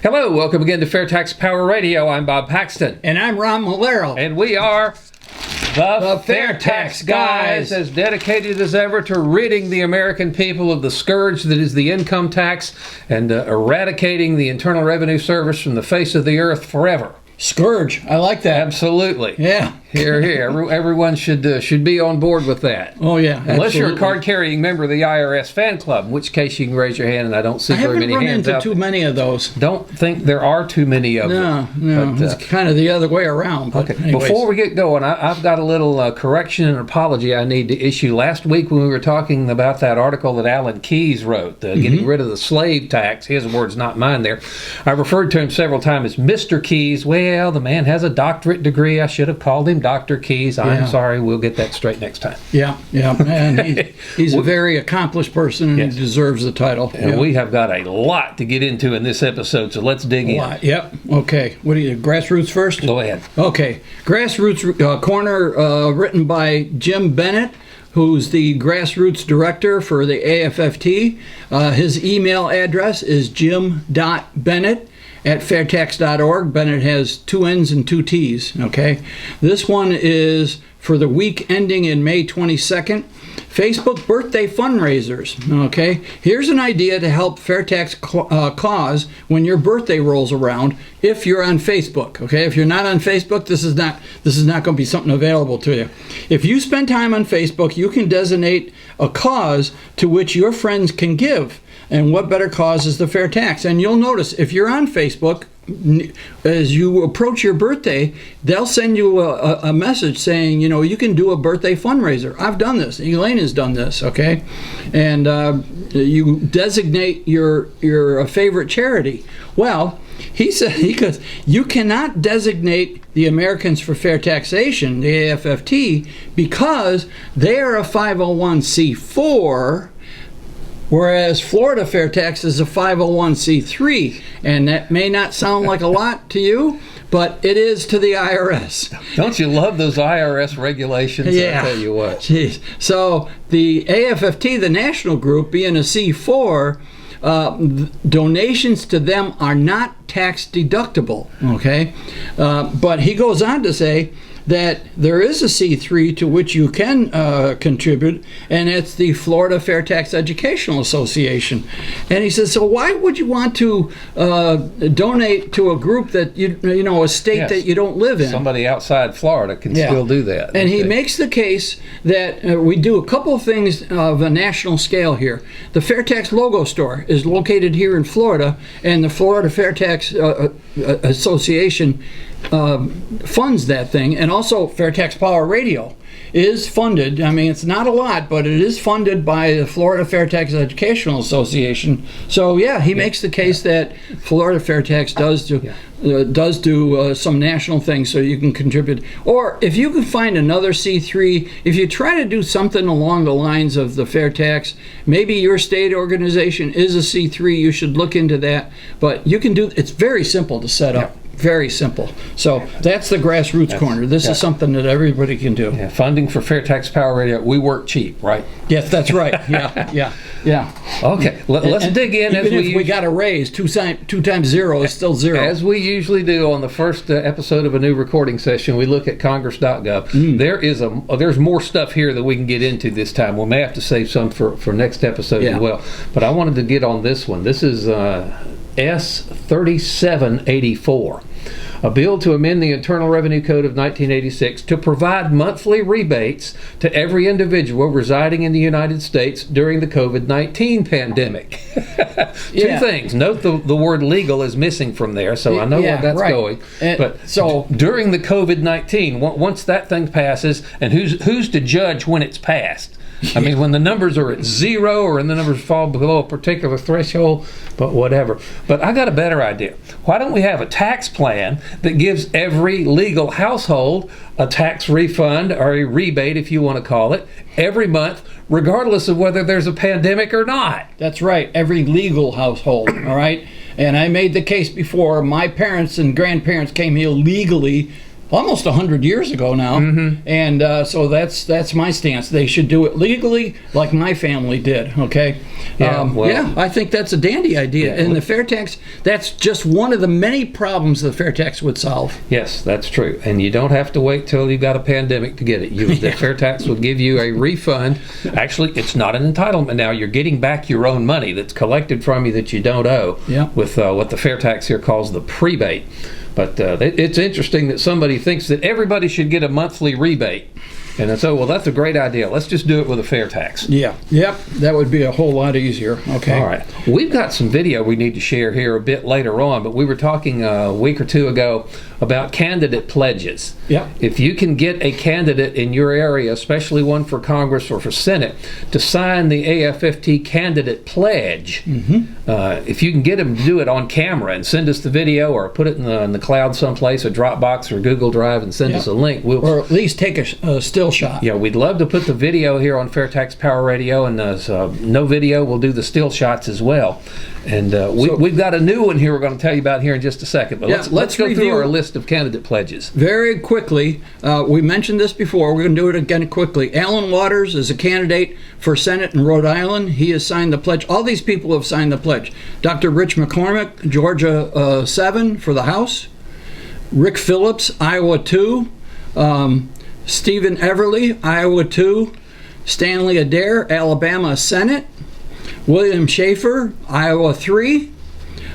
Hello, welcome again to FAIRtax Power Radio. I'm Bob Paxton. And I'm Ron Malero. And we are the FAIRtax Guys, as dedicated as ever to ridding the American people of the scourge that is the income tax and eradicating the Internal Revenue Service from the face of the earth forever. Scourge. I like that. Absolutely. Yeah. Here. Everyone should be on board with that. Oh, yeah. Unless you're a card-carrying member of the IRS fan club, in which case you can raise your hand, and I don't see very many hands out. I haven't run into too many of those. Don't think there are too many of them. No. But, it's kind of the other way around. But okay. anyways. Before we get going, I've got a little correction and apology I need to issue. Last week when we were talking about that article that Alan Keyes wrote, getting rid of the slave tax, his words, not mine there, I referred to him several times as Mr. Keyes. Well, the man has a doctorate degree. I should have called him Dr. Keyes. I'm sorry. We'll get that straight next time. Yeah. And he's a very accomplished person, and he deserves the title. And we have got a lot to get into in this episode, so let's dig in. Yep. Okay. What do you, grassroots first? Go ahead. Okay. Grassroots Corner, written by Jim Bennett, who's the grassroots director for the AFFT. His email address is jim.bennett@fairtax.org. Bennett has 2 N's and 2 T's, okay? This one is for the week ending in May 22nd. Facebook birthday fundraisers, okay? Here's an idea to help FAIRtax cause when your birthday rolls around if you're on Facebook, okay? If you're not on Facebook, this is not going to be something available to you. If you spend time on Facebook, you can designate a cause to which your friends can give. And what better cause is the fair tax? And you'll notice if you're on Facebook, as you approach your birthday, they'll send you a message saying, you can do a birthday fundraiser. I've done this. Elaine has done this, okay? And you designate your favorite charity. Well, he goes, you cannot designate the Americans for Fair Taxation, the AFFT, because they are a 501c4, whereas Florida Fair Tax is a 501c3, and that may not sound like a lot to you, but it is to the IRS. Don't you love those IRS regulations? Yeah. I'll tell you what. Jeez. So the AFFT, the national group, being a C4, donations to them are not tax deductible, okay? But he goes on to say that there is a C3 to which you can contribute, and it's the Florida Fair Tax Educational Association. And he says, so why would you want to donate to a group that a state that you don't live in? Somebody outside Florida can still do that. And he makes the case that we do a couple of things of a national scale here. The FAIRtax logo store is located here in Florida, and the Florida Fair Tax Association funds that thing, and also FAIRtax Power Radio is funded. I mean, it's not a lot, but it is funded by the Florida Fair Tax Educational Association. So he makes the case that Florida Fair Tax does do some national things, so you can contribute. Or if you can find another C3, if you try to do something along the lines of the fair tax, maybe your state organization is a C3, you should look into that. But you can do, it's very simple to set up. Very simple. So that's the grassroots corner. This is something that everybody can do. Yeah, funding for FAIRtax Power Radio. We work cheap, right? Yes, that's right. Yeah. Okay, let's dig in. Even if we got a raise, 2 times 0 is still 0. As we usually do on the first episode of a new recording session, we look at CONGRESS.GOV. There's more stuff here that we can get into this time. We may have to save some for next episode as well. But I wanted to get on this one. This is S3784. A bill to amend the Internal Revenue Code of 1986 to provide monthly rebates to every individual residing in the United States during the COVID-19 pandemic. Two things. Note the word legal is missing from there, so I know where that's going. But so during the COVID-19, once that thing passes, and who's to judge when it's passed? I mean, when the numbers are at 0 or when the numbers fall below a particular threshold, but whatever. But I got a better idea. Why don't we have a tax plan that gives every legal household a tax refund, or a rebate if you want to call it, every month, regardless of whether there's a pandemic or not? That's right, every legal household, all right? And I made the case before, my parents and grandparents came here legally almost 100 years ago now. And so that's my stance. They should do it legally, like my family did. Okay. Yeah, I think that's a dandy idea. And the fair tax, that's just one of the many problems the fair tax would solve. Yes, that's true. And you don't have to wait till you've got a pandemic to get it. The fair tax will give you a refund. Actually, it's not an entitlement now. You're getting back your own money that's collected from you that you don't owe with what the fair tax here calls the prebate. But it's interesting that somebody thinks that everybody should get a monthly rebate. And so, well, that's a great idea. Let's just do it with a fair tax. Yeah. Yep. That would be a whole lot easier. Okay. All right. We've got some video we need to share here a bit later on, but we were talking a week or two ago about candidate pledges. Yeah. If you can get a candidate in your area, especially one for Congress or for Senate, to sign the AFFT Candidate Pledge, if you can get them to do it on camera and send us the video or put it in the cloud someplace, a Dropbox or Google Drive, and send us a link. Or at least take a still shot. Yeah, we'd love to put the video here on FAIRtax Power Radio, and no video, we'll do the still shots as well. And we've got a new one here we're going to tell you about here in just a second. But let's go through our list of candidate pledges. Very quickly, we mentioned this before. We're going to do it again quickly. Alan Waters is a candidate for Senate in Rhode Island. He has signed the pledge. All these people have signed the pledge. Dr. Rich McCormick, Georgia 7 for the House. Rick Phillips, Iowa 2. Stephen Everly, Iowa 2. Stanley Adair, Alabama Senate. William Schaefer, Iowa 3.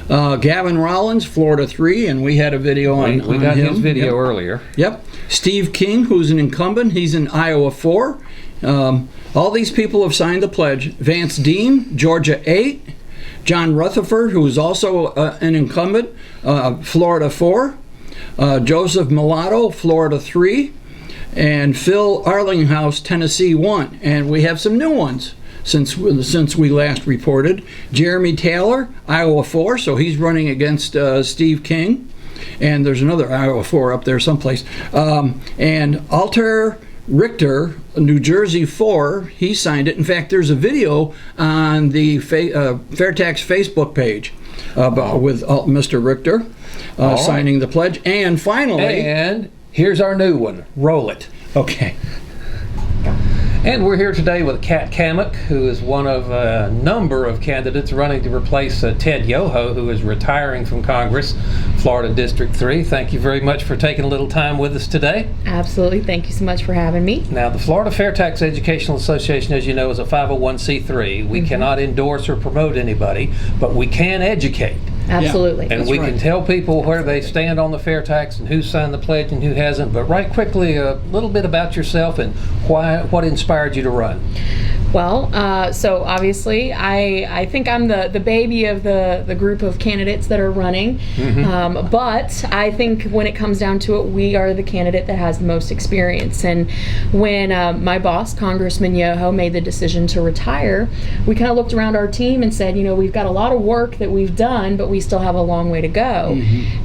Gavin Rollins, Florida 3, and we had a video on We got him. his video earlier. Yep. Steve King, who's an incumbent, he's in Iowa 4. All these people have signed the pledge. Vance Dean, Georgia 8. John Rutherford, who is also an incumbent, Florida 4. Joseph Mulatto, Florida 3. And Phil Arlinghouse, Tennessee 1. And we have some new ones since we last reported. Jeremy Taylor, Iowa 4, so he's running against Steve King. And there's another Iowa 4 up there someplace. And Alter Richter, New Jersey 4, he signed it. In fact, there's a video on the FAIRtax Facebook page with Mr. Richter signing the pledge. And finally... And here's our new one. Roll it. Okay. And we're here today with Kat Kamek, who is one of a number of candidates running to replace Ted Yoho, who is retiring from Congress, Florida District 3. Thank you very much for taking a little time with us today. Absolutely. Thank you so much for having me. Now, the Florida FAIRtax Educational Association, as you know, is a 501c3. We cannot endorse or promote anybody, but we can educate. Absolutely. And we can tell people where they stand on the fair tax and who signed the pledge and who hasn't. But right quickly, a little bit about yourself and what inspired you to run. Well, so obviously, I think I'm the baby of the group of candidates that are running. But I think when it comes down to it, we are the candidate that has the most experience. And when my boss, Congressman Yoho, made the decision to retire, we kind of looked around our team and said, you know, we've got a lot of work that we've done, but we still have a long way to go.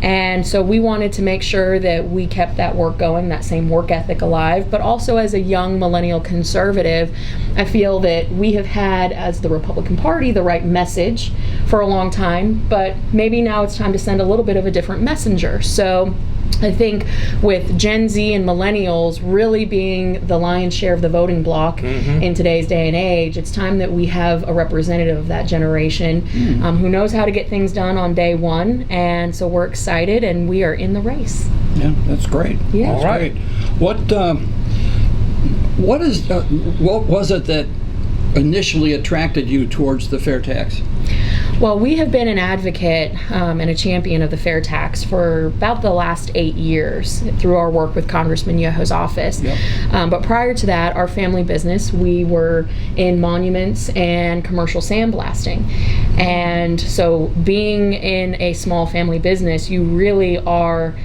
And so we wanted to make sure that we kept that work going, that same work ethic alive. But also as a young millennial conservative, I feel that we have had, as the Republican Party, the right message for a long time, but maybe now it's time to send a little bit of a different messenger. So I think with Gen Z and millennials really being the lion's share of the voting bloc in today's day and age, it's time that we have a representative of that generation who knows how to get things done on day one. And so we're excited and we are in the race. Yeah, that's great. Yeah. All right. What was it that initially attracted you towards the fair tax? Well, we have been an advocate and a champion of the fair tax for about the last 8 years through our work with Congressman Yoho's office. But prior to that, our family business, we were in monuments and commercial sandblasting. And so being in a small family business, you really are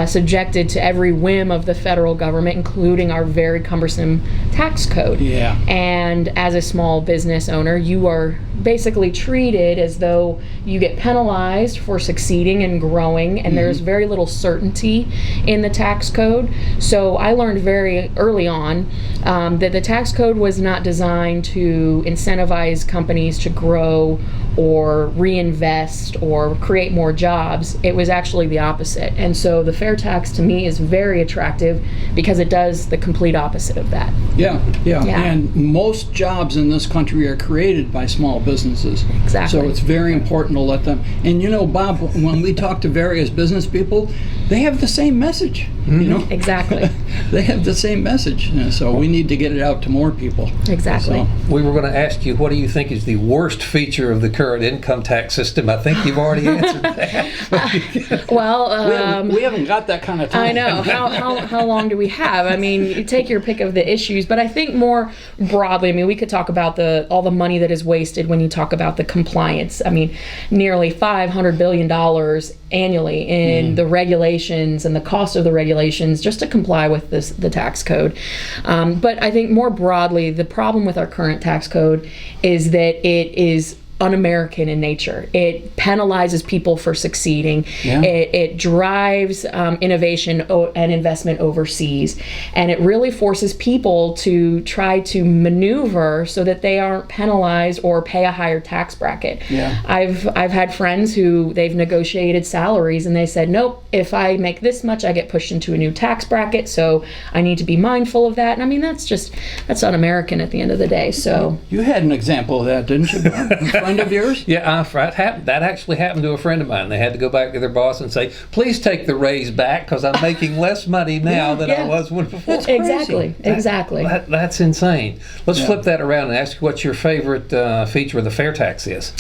subjected to every whim of the federal government, including our very cumbersome tax code. And as a small business owner, you are basically treated as though you get penalized for succeeding and growing, and there's very little certainty in the tax code. So I learned very early on that the tax code was not designed to incentivize companies to grow or reinvest or create more jobs. It was actually the opposite. And so the fair tax to me is very attractive because it does the complete opposite of that. Yeah. And most jobs in this country are created by small businesses. Exactly. So it's very important to let them. And you know, Bob, when we talk to various business people, they have the same message. You know, Exactly. they have the same message. So we need to get it out to more people. Exactly. So, We were going to ask you, what do you think is the worst feature of the current income tax system? I think you've already answered that. Well, we haven't got that kind of time. I know. How long do we have? I mean, you take your pick of the issues, but I think more broadly, I mean, we could talk about all the money that is wasted when you talk about the compliance. I mean, nearly $500 billion annually in the regulations and the cost of the regulations just to comply with the tax code. But I think more broadly, the problem with our current tax code is that it is un-American in nature. It penalizes people for succeeding. Yeah. It drives innovation and investment overseas, and it really forces people to try to maneuver so that they aren't penalized or pay a higher tax bracket. Yeah. I've had friends who they've negotiated salaries and they said, nope, if I make this much, I get pushed into a new tax bracket, so I need to be mindful of that. And I mean, that's un-American at the end of the day. So You had an example of that, didn't you, Bob? A friend of yours? Yeah, that actually happened to a friend of mine. They had to go back to their boss and say, please take the raise back because I'm making less money now than I was when before. Exactly. That's insane. Let's flip that around and ask you what your favorite feature of the fair tax is.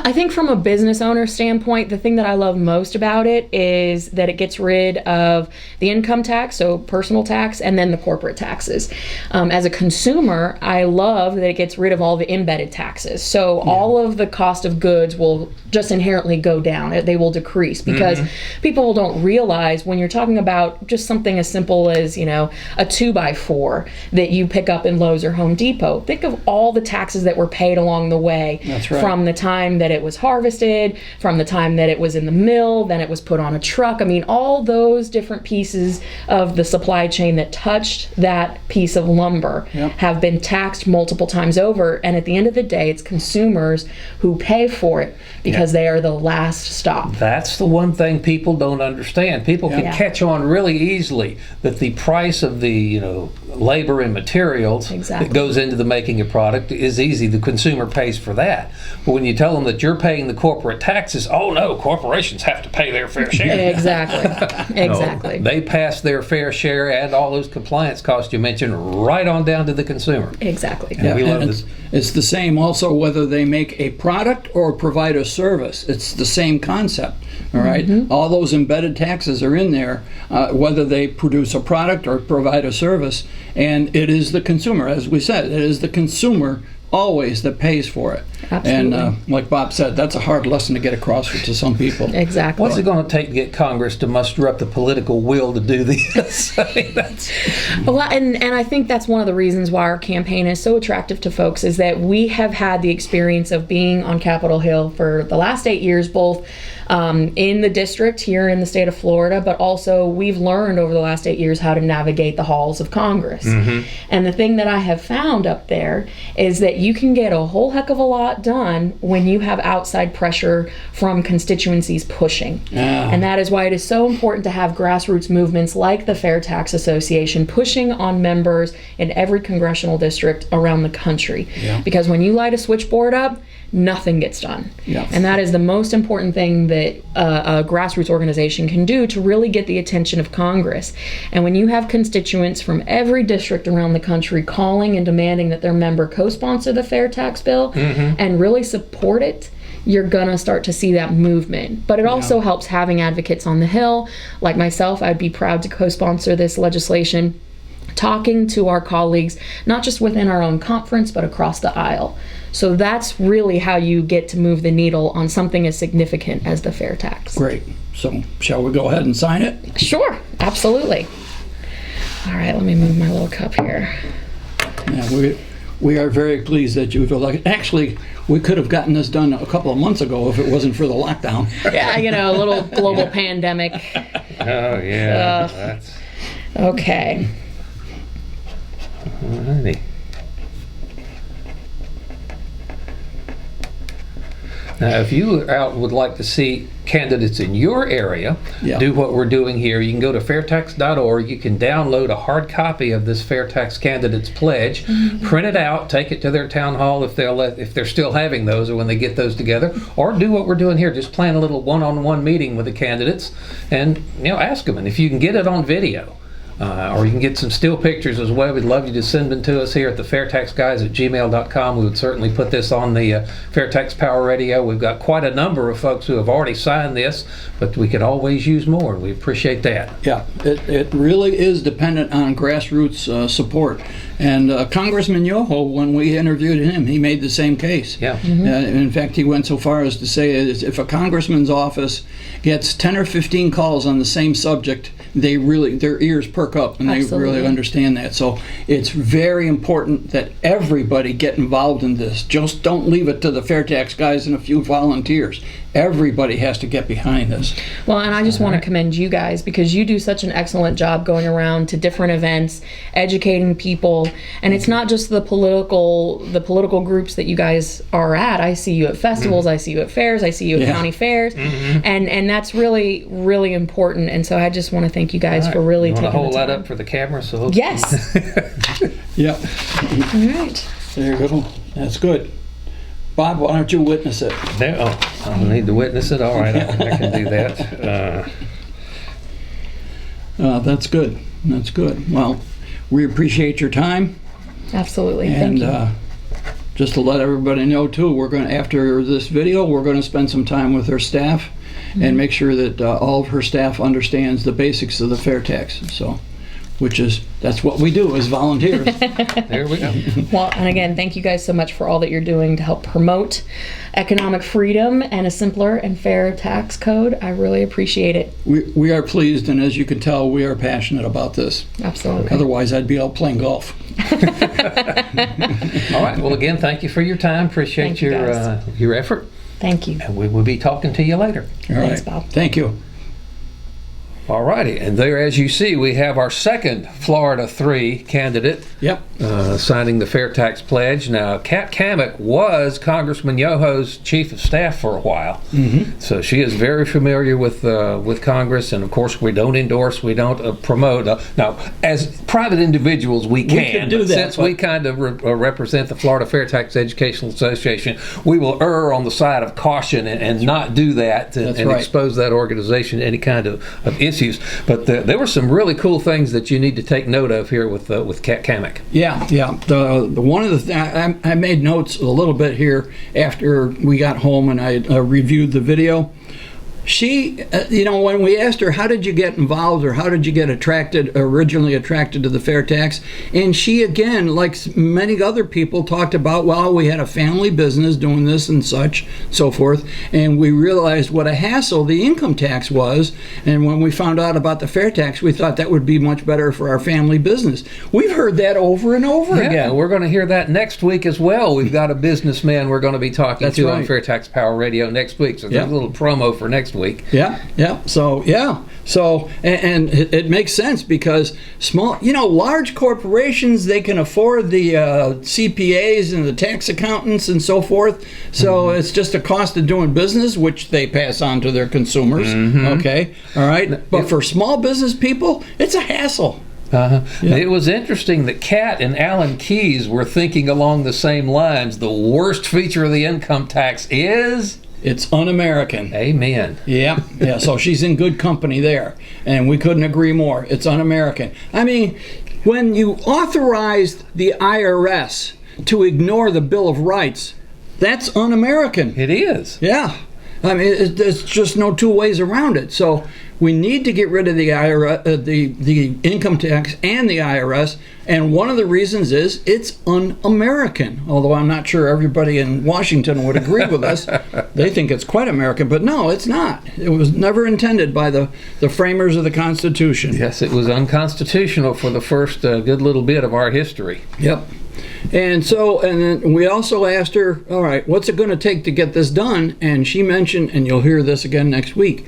I think from a business owner standpoint, the thing that I love most about it is that it gets rid of the income tax, so personal tax, and then the corporate taxes. As a consumer, I love that it gets rid of all the embedded taxes. So all of the cost of goods will just inherently go down. They will decrease because people don't realize when you're talking about just something as simple as, a 2x4 that you pick up in Lowe's or Home Depot. Think of all the taxes that were paid along the way. That's right. From the time that it was harvested, from the time that it was in the mill, then it was put on a truck. I mean, all those different pieces of the supply chain that touched that piece of lumber have been taxed multiple times over. And at the end of the day, it's consumers who pay for it because they are the last stop. That's the one thing people don't understand. People can catch on really easily that the price of the labor and materials that goes into the making of product is easy. The consumer pays for that. But when you tell them that you're paying the corporate taxes, oh no, corporations have to pay their fair share. Exactly. No, they pass their fair share and all those compliance costs you mentioned right on down to the consumer. Exactly. And we love this. It's the same also whether they make a product or provide a service. It's the same concept. All right. All those embedded taxes are in there, whether they produce a product or provide a service. And it is the consumer, as we said, it is the consumer always that pays for it. Absolutely. And like Bob said, that's a hard lesson to get across to some people. Exactly. What's it going to take to get Congress to muster up the political will to do this? Well, and I think that's one of the reasons why our campaign is so attractive to folks is that we have had the experience of being on Capitol Hill for the last 8 years, both in the district here in the state of Florida, but also we've learned over the last 8 years how to navigate the halls of Congress. And the thing that I have found up there is that you can get a whole heck of a lot done when you have outside pressure from constituencies pushing. And that is why it is so important to have grassroots movements like the FAIRtax Association pushing on members in every congressional district around the country. Because when you light a switchboard up, nothing gets done. And that is the most important thing that a grassroots organization can do to really get the attention of Congress. And when you have constituents from every district around the country calling and demanding that their member co-sponsor the fair tax bill and really support it, you're gonna start to see that movement. But it also helps having advocates on the Hill. Like myself, I'd be proud to co-sponsor this legislation, talking to our colleagues, not just within our own conference, but across the aisle. So that's really how you get to move the needle on something as significant as the fair tax. Great. So shall we go ahead and sign it? Sure, absolutely. All right, let me move my little cup here. Yeah, we are very pleased that you've elected. Actually, we could have gotten this done a couple of months ago if it wasn't for the lockdown. Yeah, a little global pandemic. Oh, yeah. That's... Okay. Alrighty. Now, if you would like to see candidates in your area do what we're doing here, you can go to FAIRtax.org. You can download a hard copy of this FAIRtax Candidates Pledge, print it out, take it to their town hall if they're still having those or when they get those together, or do what we're doing here, just plan a little one-on-one meeting with the candidates and ask them. And if you can get it on video, or you can get some still pictures as well, we'd love you to send them to us here at the FairtaxGuys@gmail.com. We would certainly put this on the FairTax Power Radio. We've got quite a number of folks who have already signed this, but we could always use more, and we appreciate that. Yeah, it really is dependent on grassroots support. And Congressman Yoho, when we interviewed him, he made the same case. Yeah. In fact, he went so far as to say if a congressman's office gets 10 or 15 calls on the same subject, their ears perk up and they really understand that. So it's very important that everybody get involved in this. Just don't leave it to the FairTax guys and a few volunteers. Everybody has to get behind this. Well, and I just want to commend you guys because you do such an excellent job going around to different events, educating people, and it's not just the political groups that you guys are at. I see you at festivals, I see you at fairs, I see you at county fairs, and that's really, really important. And so I just want to thank you guys for really taking the time. Want to hold that up for the camera? So yes. Yep. All right. There you go. That's good. Bob, why don't you witness it? I don't need to witness it. All right, I can do that. That's good. That's good. Well, we appreciate your time. Absolutely. And thank you. Just to let everybody know too, we're going to, after this video, we're going to spend some time with her staff and make sure that all of her staff understands the basics of the fair tax. So, that's what we do as volunteers. There we go. Well, and again, thank you guys so much for all that you're doing to help promote economic freedom and a simpler and fair tax code. I really appreciate it. We are pleased, and as you can tell, we are passionate about this. Absolutely. Otherwise, I'd be out playing golf. All right. Well, again, thank you for your time. Appreciate your effort. Thank you. And we will be talking to you later. All Thanks, right. Bob. Thank you. All righty, and there, as you see, we have our second Florida 3 candidate signing the FairTax Pledge. Now, Kat Kamek was Congressman Yoho's chief of staff for a while, so she is very familiar with Congress, and of course, we don't endorse, we don't promote. Now, as private individuals, we can do that, since we kind of represent the Florida FairTax Educational Association, we will err on the side of caution and not do that and expose that organization to any kind of issue. But there were some really cool things that you need to take note of here with Kat Kamek. Yeah. The one of the I made notes a little bit here after we got home and I reviewed the video. She, when we asked her, how did you get involved or how did you get originally attracted to the fair tax? And she, again, like many other people, talked about, well, we had a family business doing this and such, so forth. And we realized what a hassle the income tax was. And when we found out about the fair tax, we thought that would be much better for our family business. We've heard that over and over again. We're going to hear that next week as well. We've got a businessman we're going to be talking to on FairTax Power Radio next week. So there's a little promo for next week. So and it makes sense because large corporations, they can afford the CPAs and the tax accountants and so forth. So it's just a cost of doing business, which they pass on to their consumers. Okay, all right. But for small business people, it's a hassle. It was interesting that Kat and Alan Keyes were thinking along the same lines. The worst feature of the income tax is it's un-American. Amen. Yeah. So she's in good company there, and we couldn't agree more. It's un-American. I mean, when you authorized the IRS to ignore the Bill of Rights, that's un-American. It is. Yeah. I mean, there's just no two ways around it. So we need to get rid of the IRS, the income tax and the IRS, and one of the reasons is it's un-American. Although I'm not sure everybody in Washington would agree with us. They think it's quite American, but no, it's not. It was never intended by the framers of the Constitution. Yes, it was unconstitutional for the first good little bit of our history. Yep. And then we also asked her, all right, what's it going to take to get this done? And she mentioned, and you'll hear this again next week,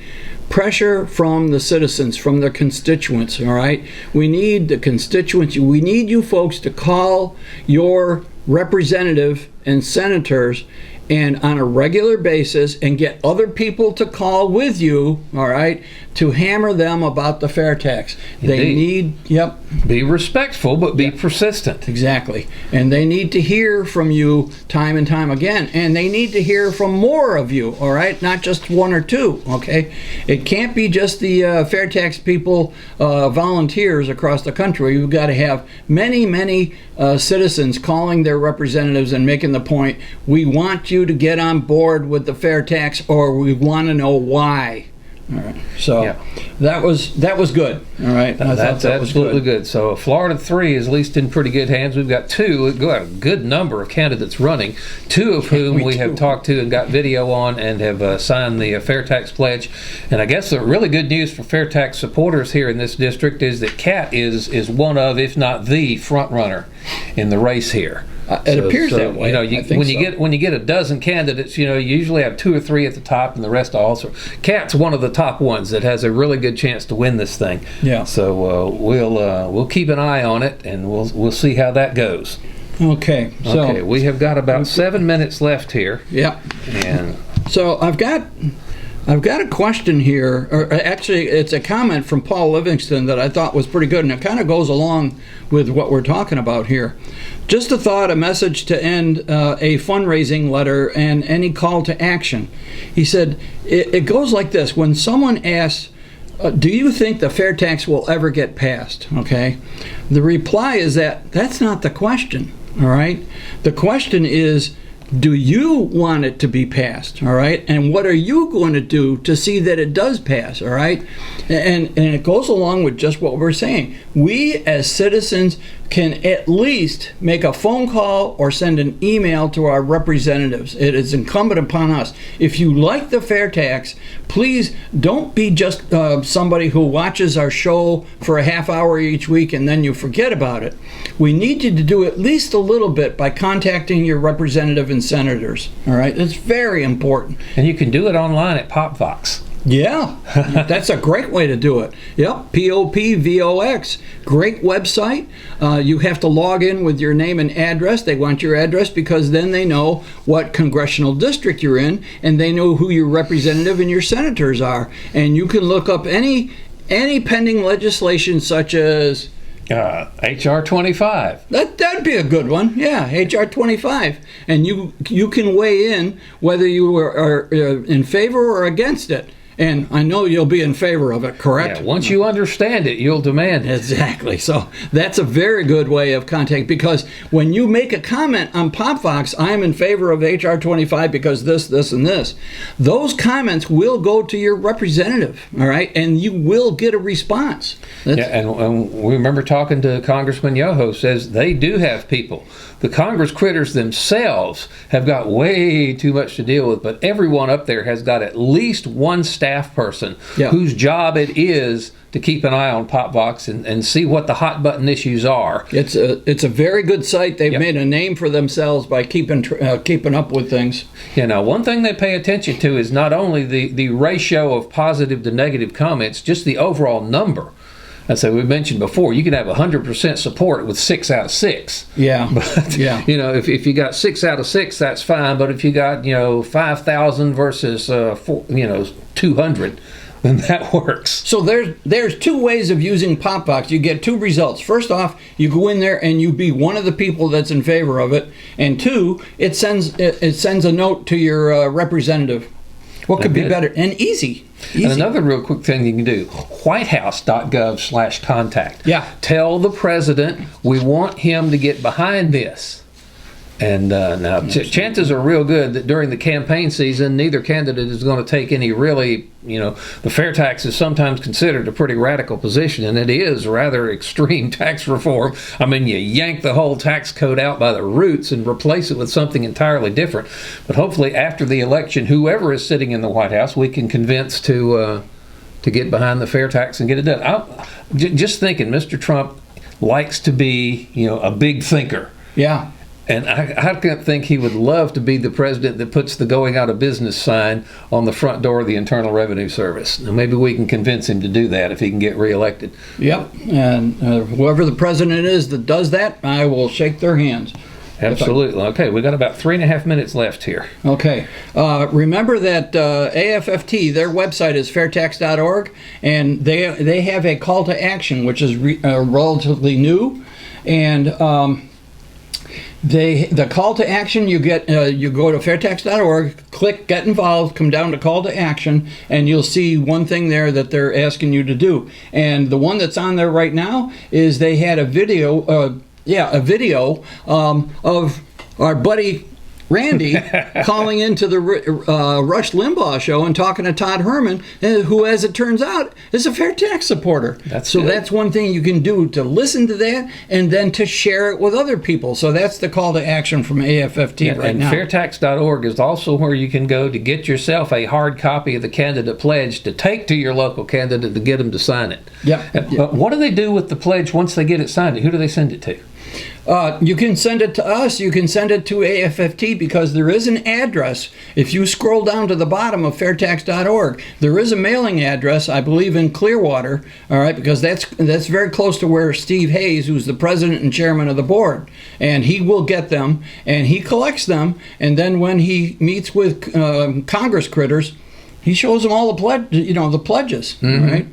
pressure from the citizens, from their constituents, all right? We need the constituents. We need you folks to call your representative and senators and on a regular basis, and get other people to call with you, all right, to hammer them about the fair tax. They need, be respectful, but be persistent. Exactly. And they need to hear from you time and time again. And they need to hear from more of you, all right? Not just one or two, okay? It can't be just the fair tax people, volunteers across the country. You've got to have many, many citizens calling their representatives and making the point, we want you to get on board with the fair tax, or we want to know why. All right. So that was good. All right. That's absolutely good. So Florida 3 is at least in pretty good hands. We've got we've got a good number of candidates running, 2 of whom we have talked to and got video on and have signed the FAIRtax Pledge. And I guess the really good news for fair tax supporters here in this district is that Kat is one of, if not the front runner in the race here. It appears that way. When you get a dozen candidates, you usually have 2 or 3 at the top, and the rest also. Kat's one of the top ones that has a really good chance to win this thing. Yeah. So we'll keep an eye on it, and we'll see how that goes. Okay. So we have got about 7 minutes left here. Yeah. And so I've got a question here, or actually it's a comment from Paul Livingston that I thought was pretty good, and it kind of goes along with what we're talking about here. Just a thought, a message to end a fundraising letter and any call to action. He said, it goes like this. When someone asks, do you think the fair tax will ever get passed? Okay. The reply is that's not the question. All right. The question is, do you want it to be passed? All right. And what are you going to do to see that it does pass? All right. And it goes along with just what we're saying. We as citizens can at least make a phone call or send an email to our representatives. It is incumbent upon us. If you like the fair tax, please don't be just somebody who watches our show for a half hour each week and then you forget about it. We need you to do at least a little bit by contacting your representative and senators. All right, it's very important. And you can do it online at PopVox. Yeah, that's a great way to do it. Yep, POPVOX. Great website. You have to log in with your name and address. They want your address because then they know what congressional district you're in, and they know who your representative and your senators are. And you can look up any pending legislation such as HR 25. That'd be a good one. Yeah, HR 25. And you can weigh in whether you are in favor or against it. And I know you'll be in favor of it, correct? Yeah, once you understand it, you'll demand it. Exactly. So that's a very good way of contacting, because when you make a comment on PopVox, I'm in favor of HR 25 because this, and this, those comments will go to your representative, all right? And you will get a response. And we remember talking to Congressman Yoho, says they do have people. The Congress critters themselves have got way too much to deal with, but everyone up there has got at least one staff person whose job it is to keep an eye on PopVox and see what the hot button issues are. It's a very good site. They've made a name for themselves by keeping up with things. One thing they pay attention to is not only the ratio of positive to negative comments, just the overall number. And so we mentioned before, you can have 100% support with 6 out of 6. Yeah. But, if you got 6 out of 6, that's fine. But if you got, 5,000 versus, 200, then that works. So there's 2 ways of using PopVox. You get 2 results. First off, you go in there and you be one of the people that's in favor of it. And 2, it sends a note to your representative. What could be better? And easy. And another real quick thing you can do, House.gov/contact. Yeah. Tell the president we want him to get behind this. And now chances are real good that during the campaign season, neither candidate is going to take any really, the fair tax is sometimes considered a pretty radical position, and it is rather extreme tax reform. I mean, you yank the whole tax code out by the roots and replace it with something entirely different. But hopefully after the election, whoever is sitting in the White House, we can convince to get behind the fair tax and get it done. Just thinking, Mr. Trump likes to be, a big thinker. Yeah. And I think he would love to be the president that puts the going out of business sign on the front door of the Internal Revenue Service. Now, maybe we can convince him to do that if he can get reelected. Yep. And whoever the president is that does that, I will shake their hands. Absolutely. Okay, we got about 3.5 minutes left here. Okay. Remember that AFFT, their website is fairtax.org, and they have a call to action, which is relatively new. And the call to action, you go to fairtax.org, click Get Involved, come down to Call to Action, and you'll see one thing there that they're asking you to do. And the one that's on there right now is they had a video of our buddy Randy calling into the Rush Limbaugh show and talking to Todd Herman, who, as it turns out, is a fair tax supporter. That's one thing you can do, to listen to that and then to share it with other people. So that's the call to action from AFFT right now. And FAIRtax.org is also where you can go to get yourself a hard copy of the Candidate Pledge to take to your local candidate to get them to sign it. Yep. What do they do with the pledge once they get it signed? Who do they send it to? You can send it to us. You can send it to AFFT, because there is an address. If you scroll down to the bottom of fairtax.org, there is a mailing address, I believe, in Clearwater. All right, because that's very close to where Steve Hayes, who's the president and chairman of the board, and he will get them and he collects them. And then when he meets with Congress critters, he shows them all the pledges. Mm-hmm. Right.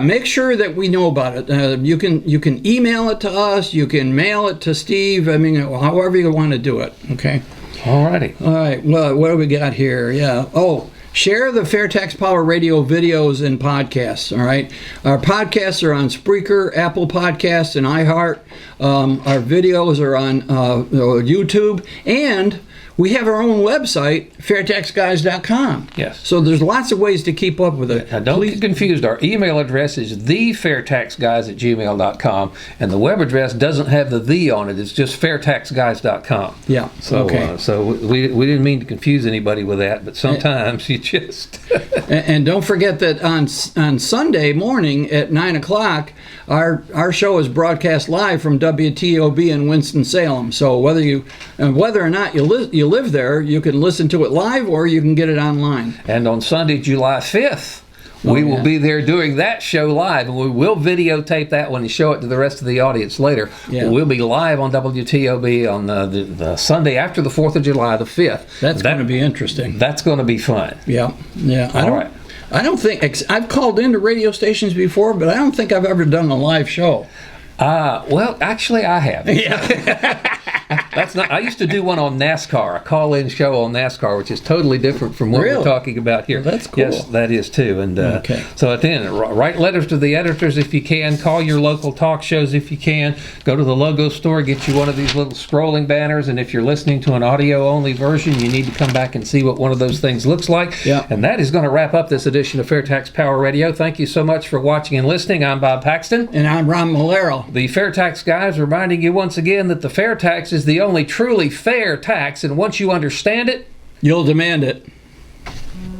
Make sure that we know about it. You can email it to us. You can mail it to Steve. I mean, however you want to do it. Okay. Alrighty. All right. Well, what do we got here? Yeah. Oh, share the Fair Tax Power Radio videos and podcasts. All right. Our podcasts are on Spreaker, Apple Podcasts, and iHeart. Our videos are on YouTube, and we have our own website, FAIRtaxGuys.com. Yes. So there's lots of ways to keep up with it. Now, don't get confused. Our email address is thefairtaxguys@gmail.com, and the web address doesn't have the on it. It's just fairtaxguys.com. Yeah. So, okay. So we didn't mean to confuse anybody with that, but sometimes you just... And don't forget that on Sunday morning at 9 o'clock, our show is broadcast live from WTOB in Winston-Salem. So whether or not you live there, you can listen to it live, or you can get it online. And on Sunday, July 5th, we will be there doing that show live, and we will videotape that one and show it to the rest of the audience later. Yeah. We'll be live on WTOB on the Sunday after the 4th of July, the 5th. That's going to be interesting. That's going to be fun. Yeah. All right. I don't think I've called into radio stations before, but I don't think I've ever done a live show. Well, actually, I have. Yeah. That's not. I used to do one on NASCAR, a call-in show on NASCAR, which is totally different from what we're talking about here. Well, that's cool. Yes, that is too. And okay. So at the end, write letters to the editors if you can. Call your local talk shows if you can. Go to the logo store, get you one of these little scrolling banners. And if you're listening to an audio-only version, you need to come back and see what one of those things looks like. Yeah. And that is going to wrap up this edition of Fair Tax Power Radio. Thank you so much for watching and listening. I'm Bob Paxton. And I'm Ron Malero. The Fair Tax Guys reminding you once again that the fair tax is the only truly fair tax, and once you understand it, you'll demand it.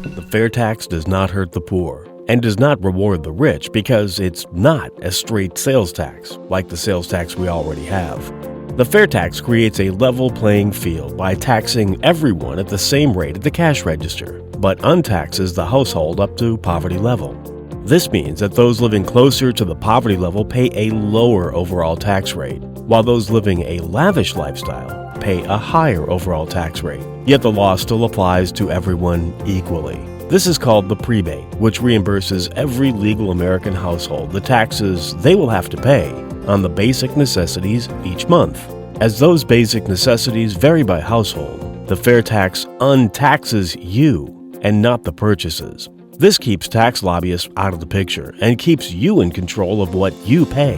The fair tax does not hurt the poor and does not reward the rich, because it's not a straight sales tax like the sales tax we already have. The fair tax creates a level playing field by taxing everyone at the same rate at the cash register, but untaxes the household up to poverty level. This means that those living closer to the poverty level pay a lower overall tax rate, while those living a lavish lifestyle pay a higher overall tax rate. Yet the law still applies to everyone equally. This is called the prebate, which reimburses every legal American household the taxes they will have to pay on the basic necessities each month. As those basic necessities vary by household, the fair tax untaxes you and not the purchases. This keeps tax lobbyists out of the picture and keeps you in control of what you pay.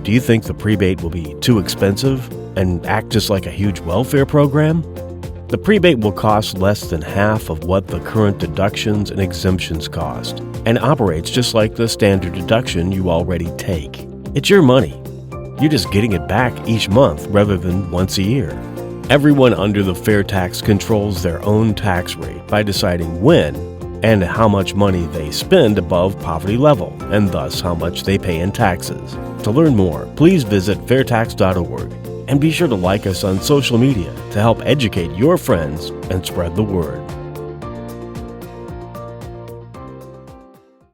Do you think the prebate will be too expensive and act just like a huge welfare program? The prebate will cost less than half of what the current deductions and exemptions cost, and operates just like the standard deduction you already take. It's your money. You're just getting it back each month rather than once a year. Everyone under the fair tax controls their own tax rate by deciding when and how much money they spend above poverty level, and thus how much they pay in taxes. To learn more, please visit fairtax.org, and be sure to like us on social media to help educate your friends and spread the word.